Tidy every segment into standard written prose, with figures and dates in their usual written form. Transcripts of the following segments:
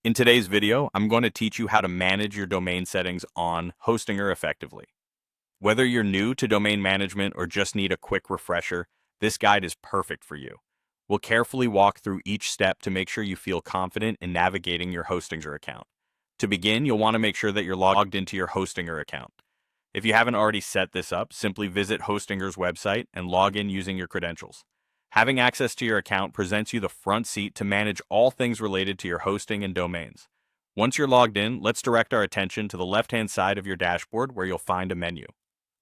In today's video, I'm going to teach you how to manage your domain settings on Hostinger effectively. Whether you're new to domain management or just need a quick refresher, this guide is perfect for you. We'll carefully walk through each step to make sure you feel confident in navigating your Hostinger account. To begin, you'll want to make sure that you're logged into your Hostinger account. If you haven't already set this up, simply visit Hostinger's website and log in using your credentials. Having access to your account presents you the front seat to manage all things related to your hosting and domains. Once you're logged in, let's direct our attention to the left-hand side of your dashboard where you'll find a menu.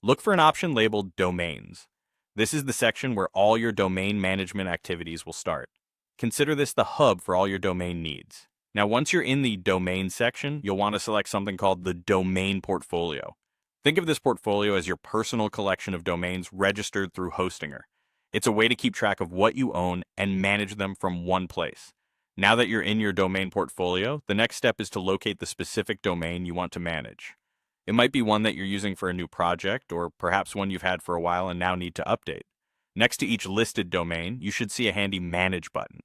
Look for an option labeled Domains. This is the section where all your domain management activities will start. Consider this the hub for all your domain needs. Now, once you're in the Domain section, you'll want to select something called the Domain Portfolio. Think of this portfolio as your personal collection of domains registered through Hostinger. It's a way to keep track of what you own and manage them from one place. Now that you're in your domain portfolio, the next step is to locate the specific domain you want to manage. It might be one that you're using for a new project, or perhaps one you've had for a while and now need to update. Next to each listed domain, you should see a handy Manage button.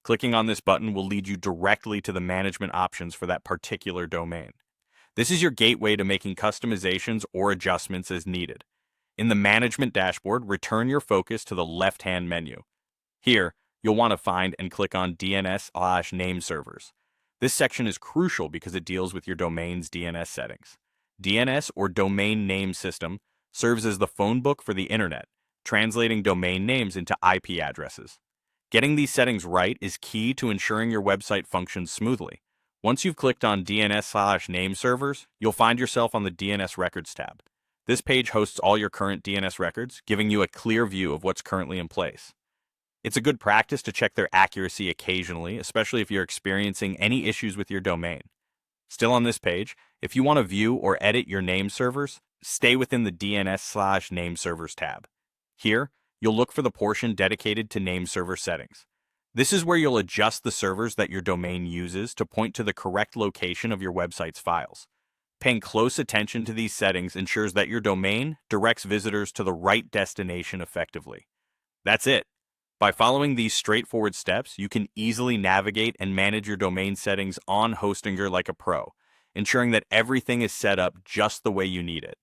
Clicking on this button will lead you directly to the management options for that particular domain. This is your gateway to making customizations or adjustments as needed. In the Management dashboard, return your focus to the left-hand menu. Here, you'll want to find and click on DNS/name servers. This section is crucial because it deals with your domain's DNS settings. DNS, or Domain Name System, serves as the phone book for the internet, translating domain names into IP addresses. Getting these settings right is key to ensuring your website functions smoothly. Once you've clicked on DNS/name servers, you'll find yourself on the DNS Records tab. This page hosts all your current DNS records, giving you a clear view of what's currently in place. It's a good practice to check their accuracy occasionally, especially if you're experiencing any issues with your domain. Still on this page, if you want to view or edit your name servers, stay within the DNS/name servers tab. Here, you'll look for the portion dedicated to name server settings. This is where you'll adjust the servers that your domain uses to point to the correct location of your website's files. Paying close attention to these settings ensures that your domain directs visitors to the right destination effectively. That's it. By following these straightforward steps, you can easily navigate and manage your domain settings on Hostinger like a pro, ensuring that everything is set up just the way you need it.